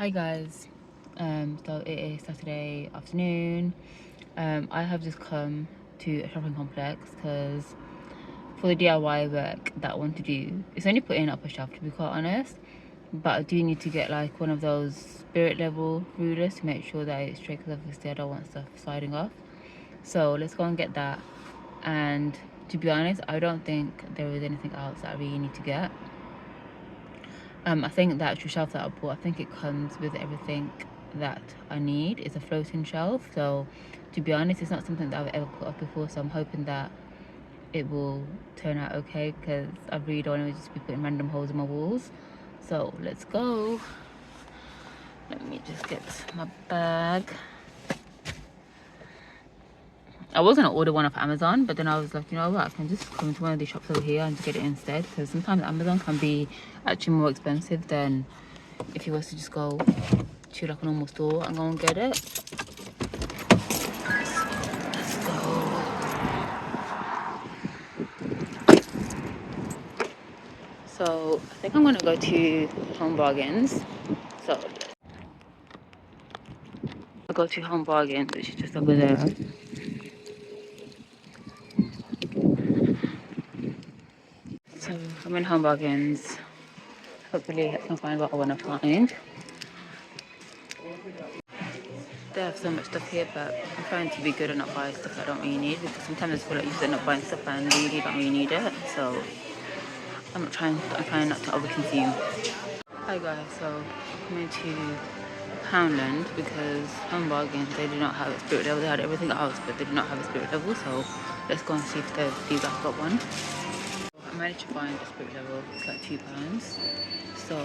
Hi guys, so it is Saturday afternoon. I have just come to a shopping complex because for the DIY work that I want to do, it's only putting up a shelf to be quite honest, but I do need to get like one of those spirit level rulers to make sure that it's straight because obviously I don't want stuff sliding off. So let's go and get that. And to be honest, I don't think there is anything else that I really need to get. I think the actual shelf that I bought, I think it comes with everything that I need. It's a floating shelf, so to be honest, it's not something that I've ever put up before, so I'm hoping that it will turn out okay because I really don't want to just be putting random holes in my walls. So let's go. Let me just get my bag. I was going to order one off Amazon, but then I was like, you know what, I can just come to one of these shops over here and just get it instead, because sometimes Amazon can be actually more expensive than if you was to just go to like a normal store and go and get it. So let's go. So I think I'm going to go to Home Bargains. So I'll go to Home Bargains, which is just over there. So I'm in Home Bargains. Hopefully I can find what I want to find. They have so much stuff here, but I'm trying to be good and not buy stuff I don't really need, because sometimes I feel like you just end up buying stuff and really don't really need it. So I'm trying not to overconsume. Hi guys, so I'm coming to Poundland because Home Bargains, they do not have a spirit level. They had everything else, but they do not have a spirit level. So let's go and see if these have got one. I managed to find a spirit level. It's like £2. So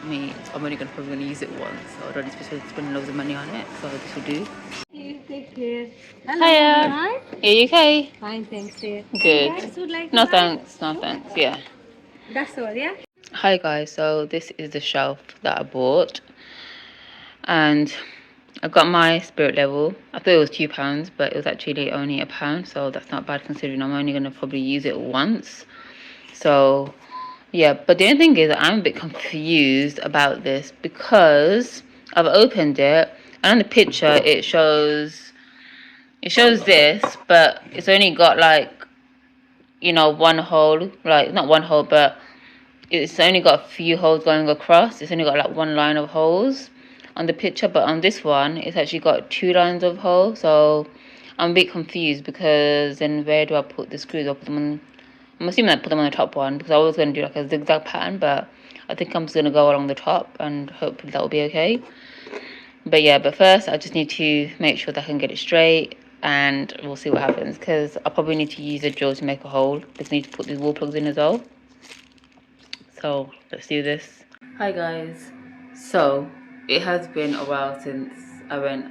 I'm only probably gonna use it once, so I don't expect to spend loads of money on it. So this will do. You take care. Hello. Hiya. Hi. Are you okay? Fine, thanks, dear. Good. Anything would like to No buy? thanks. No thanks. Yeah. That's all, yeah? Hi guys. So this is the shelf that I bought, and I got my spirit level. I thought it was £2, but it was actually only £1, so that's not bad considering I'm only gonna probably use it once. So yeah, but the only thing is I'm a bit confused about this because I've opened it and on the picture it shows this, but it's only got like, you know, one hole, like not one hole, but it's only got a few holes going across. It's only got like one line of holes on the picture, but on this one it's actually got two lines of holes. So I'm a bit confused because then where do I put the screws? I'll put them on, I'm assuming I put them on the top one because I was going to do like a zigzag pattern, but I think I'm just going to go along the top and hopefully that will be okay. But yeah, but first I just need to make sure that I can get it straight, and we'll see what happens because I probably need to use a drill to make a hole because I need to put these wall plugs in as well. So let's do this. Hi guys. So it has been a while since I went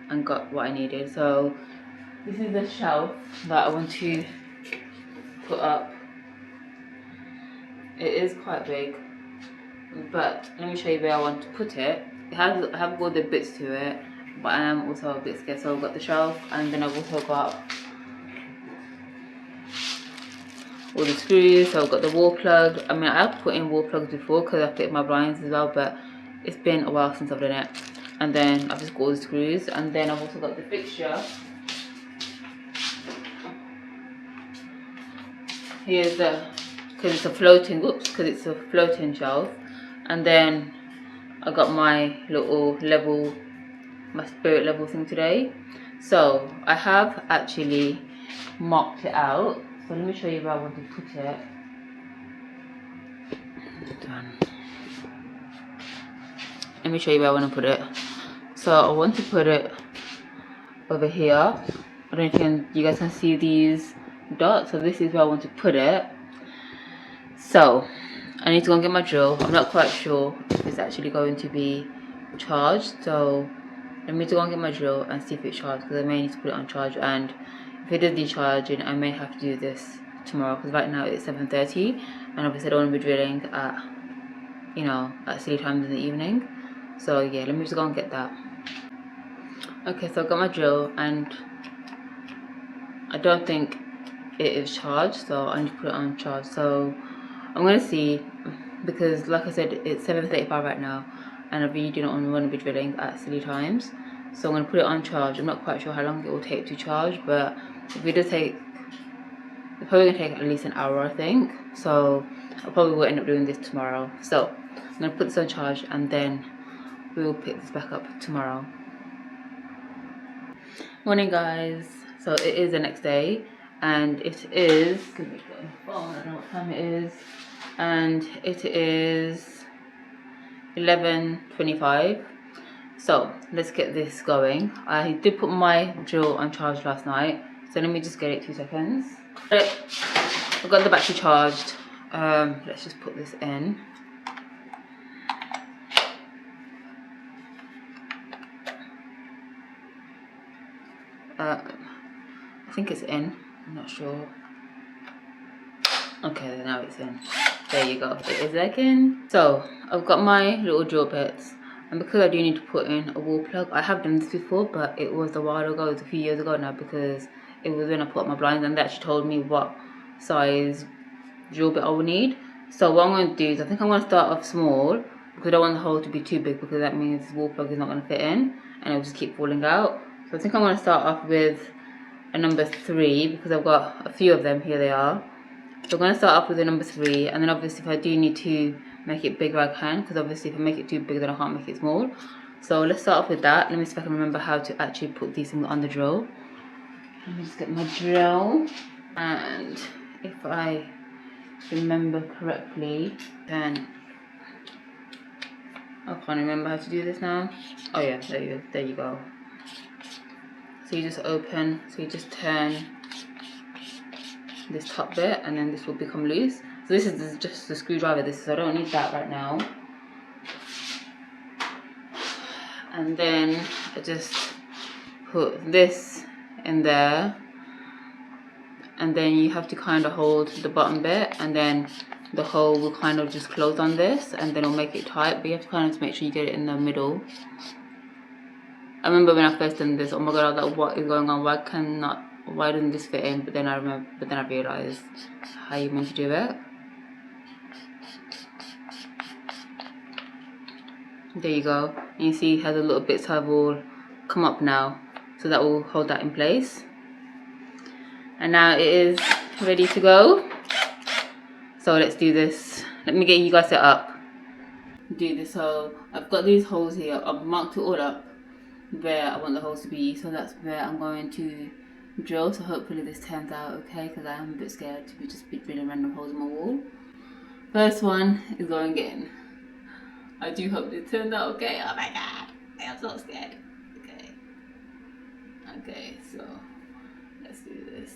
and got what I needed. So this is the shelf that I want to put up. It is quite big, but let me show you where I want to put it. I have all the bits to it, but I am also a bit scared. So I've got the shelf, and then I've also got all the screws. So I've got the wall plug. I mean, I've put in wall plugs before because I fit my blinds as well, but it's been a while since I've done it. And then I've just got all the screws, and then I've also got the fixture. Here's the, because it's a floating shelf. And then I got my little level, my spirit level thing today. So I have actually marked it out. So let me show you where I want to put it. Done. Let me show you where I want to put it. So I want to put it over here. I don't know if you guys can see these dots. So this is where I want to put it. So I need to go and get my drill. I'm not quite sure if it's actually going to be charged. So let me go and get my drill and see if it's charged, because I may need to put it on charge. And if it is decharging, I may have to do this tomorrow, because right now it's 7:30, and obviously I don't want to be drilling at, you know, at silly times in the evening. So yeah, let me just go and get that. Okay, so I got my drill, and I don't think it is charged, so I need to put it on charge. So I'm gonna see, because like I said, it's 7:35 right now, and I really do not want to be drilling at silly times. So I'm going to put it on charge. I'm not quite sure how long it will take to charge, but if it does take, it's probably going to take at least an hour, I think. So I probably will end up doing this tomorrow. So I'm going to put this on charge and then we will pick this back up tomorrow. Morning guys. So it is the next day and it is, give me my phone, I don't know what time it is, and it is 11:25. So let's get this going. I did put my drill on charge last night, so let me just get it 2 seconds. I've got the battery charged. Let's just put this in. I think it's in, I'm not sure. Okay, now it's in. There you go, it is working. So I've got my little drill bits, and because I do need to put in a wall plug, I have done this before, but it was a while ago, it was a few years ago now, because it was when I put up my blinds and they actually told me what size drill bit I will need. So what I'm going to do is I think I'm going to start off small, because I don't want the hole to be too big, because that means the wall plug is not going to fit in and it'll just keep falling out. So I think I'm going to start off with a number 3, because I've got a few of them. Here they are. So I'm going to start off with a number 3, and then obviously if I do need to make it bigger I can, because obviously if I make it too big then I can't make it small. So let's start off with that. Let me see if I can remember how to actually put these things on the drill. Let me just get my drill, and if I remember correctly, then I can't remember how to do this now. Oh yeah, there you go. So you just open, so you just turn this top bit and then this will become loose. So this is just the screwdriver, this is, I don't need that right now. And then I just put this in there, and then you have to kind of hold the bottom bit, and then the hole will kind of just close on this, and then it'll make it tight, but you have to kind of make sure you get it in the middle. I remember when I first done this, oh my god, I was like, what is going on? Why doesn't this fit in? But then I realized how you meant to do it. There you go. And you see how the little bits have all come up now. So that will hold that in place. And now it is ready to go. So let's do this. Let me get you guys set up. Do this. So I've got these holes here. I've marked it all up where I want the holes to be, so that's where I'm going to drill. So hopefully this turns out okay, because I am a bit scared to be just drilling random holes in my wall. First one is going in. I do hope this turns out okay. Oh my god, I am so scared. Okay, so let's do this.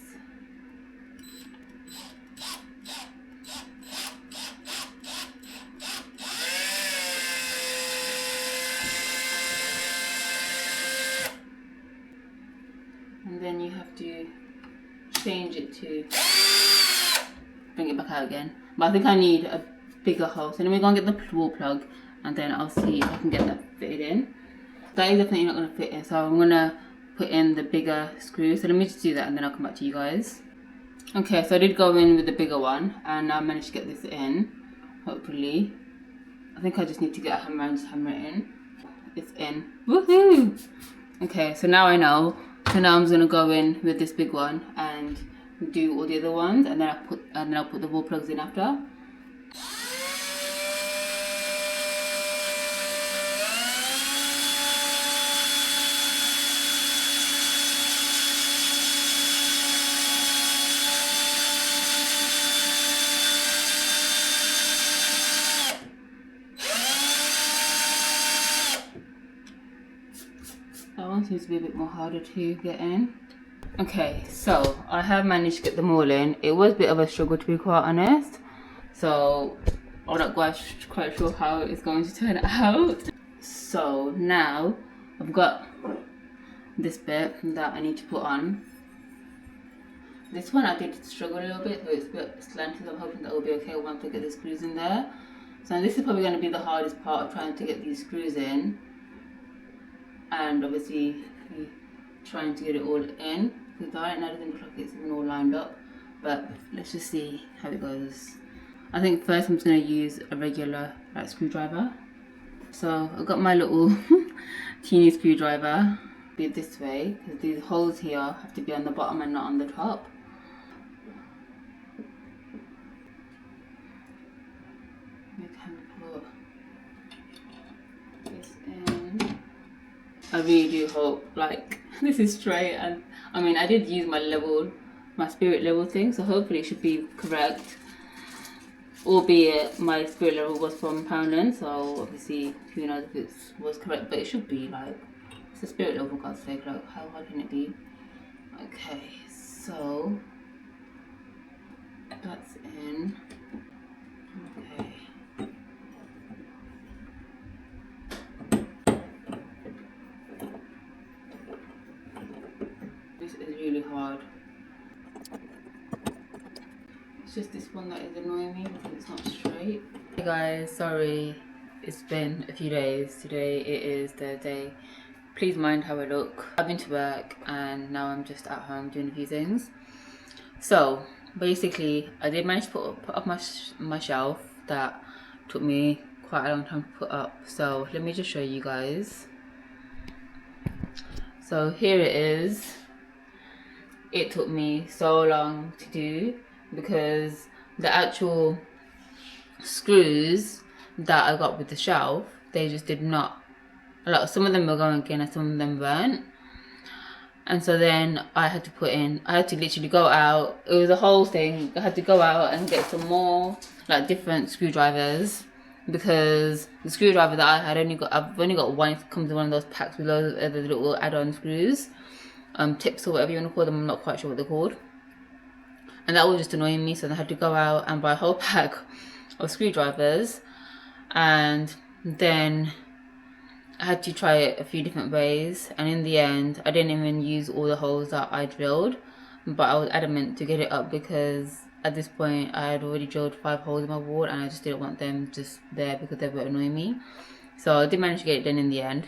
And then you have to change it to bring it back out again. But I think I need a bigger hole. So let me go and get the wall plug, and then I'll see if I can get that fitted in. That is definitely not going to fit in, so I'm going to put in the bigger screw. So let me just do that and then I'll come back to you guys. Okay, so I did go in with the bigger one and I managed to get this in, hopefully. I think I just need to get a hammer and just hammer it in. It's in. Woohoo! Okay, so now I know. So now I'm just gonna go in with this big one and do all the other ones, and then I'll put the wall plugs in after. That one seems to be a bit more harder to get in. Okay, so I have managed to get them all in. It was a bit of a struggle, to be quite honest. So I'm not quite sure how it's going to turn out. So now I've got this bit that I need to put on. This one I did struggle a little bit, so it's a bit slanted. I'm hoping that will be okay once I get the screws in there. So this is probably going to be the hardest part of trying to get these screws in. And obviously trying to get it all in, because right now it doesn't look like it's even all lined up, but let's just see how it goes. I think first I'm just going to use a regular screwdriver. So I've got my little teeny screwdriver. Be this way because these holes here have to be on the bottom and not on the top. We can put this in. I really do hope like this is straight, and I mean I did use my spirit level thing, so hopefully it should be correct. Albeit my spirit level was from Poundland, so obviously who knows if it was correct, but it should be like, it's a spirit level for God's sake, like how hard can it be? Okay, so that's in. Okay. This is really hard. It's just this one that is annoying me because it's not straight. Hey guys, sorry, it's been a few days. Today it is the day. Please mind how I look. I've been to work and now I'm just at home doing a few things. So basically I did manage to put up my shelf that took me quite a long time to put up. So let me just show you guys. So here it is. It took me so long to do because the actual screws that I got with the shelf, they just did not, like some of them were going in and some of them weren't. And so then I had to literally go out. It was a whole thing. I had to go out and get some more like different screwdrivers because the screwdriver that I've only got one. It comes in one of those packs with loads of other little add-on screws, tips or whatever you want to call them. I'm not quite sure what they're called. And that was just annoying me, so I had to go out and buy a whole pack of screwdrivers, and then I had to try it a few different ways, and in the end I didn't even use all the holes that I drilled, but I was adamant to get it up because at this point I had already drilled 5 holes in my wall and I just didn't want them just there because they were annoying me. So I did manage to get it done in the end.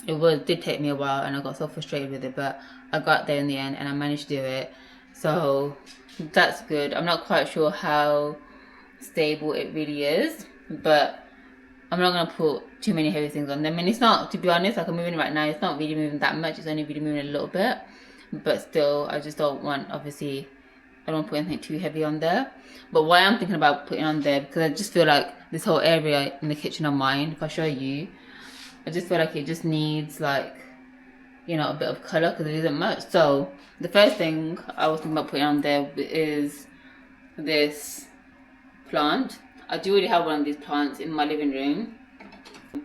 It did take me a while and I got so frustrated with it, but I got there in the end and I managed to do it. So that's good. I'm not quite sure how stable it really is, but I'm not going to put too many heavy things on them. And it's not, to be honest, like I'm moving right now, it's not really moving that much. It's only really moving a little bit. But still, I just don't want, obviously, I don't want to put anything too heavy on there. But what I'm thinking about putting on there, because I just feel like this whole area in the kitchen of mine, if I show you, I just feel like it just needs like, you know, a bit of colour because there isn't much. So the first thing I was thinking about putting on there is this plant. I do already have one of these plants in my living room,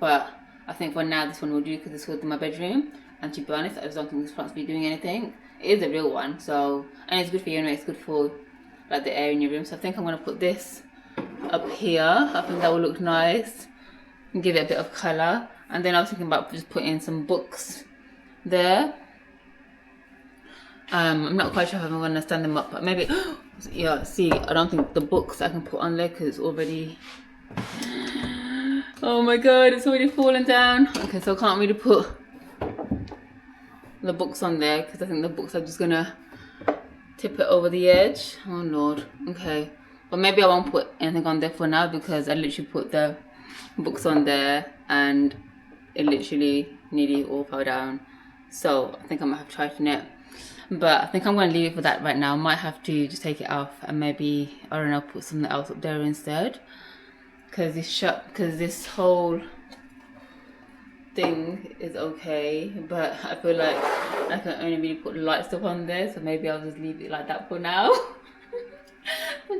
but I think for now this one will do because it's in my bedroom. And to be honest, I just don't think this plant's be doing anything. It is a real one, so, and it's good for you anyway. It's good for like the air in your room. So I think I'm gonna put this up here. I think that will look nice and give it a bit of colour. And then I was thinking about just putting some books there. I'm not quite sure if I'm gonna stand them up, but maybe. Yeah, see, I don't think the books I can put on there because it's already. Oh my god, it's already fallen down. Okay, so I can't really put the books on there because I think the books are just gonna tip it over the edge. Oh lord. Okay, but maybe I won't put anything on there for now because I literally put the books on there and it literally nearly all fell down. So I think I might have to tighten it. But I think I'm going to leave it for that right now. I might have to just take it off and maybe, I don't know, put something else up there instead. Because this whole thing is okay. But I feel like I can only really put light stuff on there. So maybe I'll just leave it like that for now.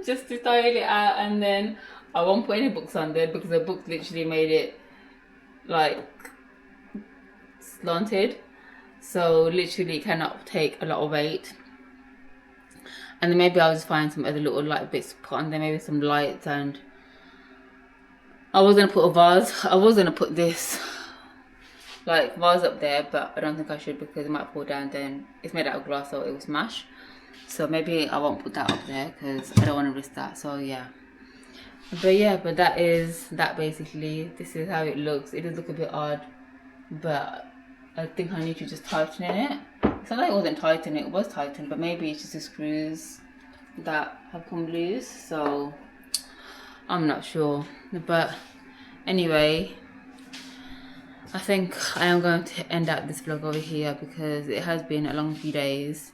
Just to style it out. And then I won't put any books on there because the book literally made it like slanted. So literally cannot take a lot of weight. And then maybe I'll just find some other little light bits to put on there, maybe some lights. And I was gonna put a vase. I was gonna put this like vase up there, but I don't think I should because it might fall down. Then it's made out of glass, so it will smash. So maybe I won't put that up there because I don't want to risk that. So yeah. But yeah, but that is that basically. This is how it looks. It does look a bit odd, but I think I need to just tighten it. It's not like it wasn't tightened, it was tightened, but maybe it's just the screws that have come loose, so I'm not sure. But Anyway, I think I am going to end up this vlog over here because it has been a long few days.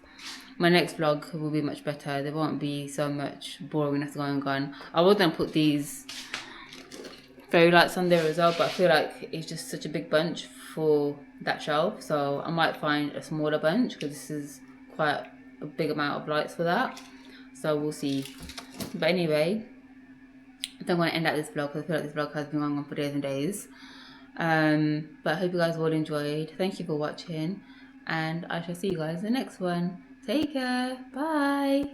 My next vlog will be much better. There won't be so much boringness going on. I was going to put these fairy lights on there as well, but I feel like it's just such a big bunch for that shelf, so I might find a smaller bunch because this is quite a big amount of lights for that, so we'll see. But anyway, I don't want to end out this vlog because I feel like this vlog has been going on for days and days. But I hope you guys all enjoyed. Thank you for watching, and I shall see you guys in the next one. Take care. Bye.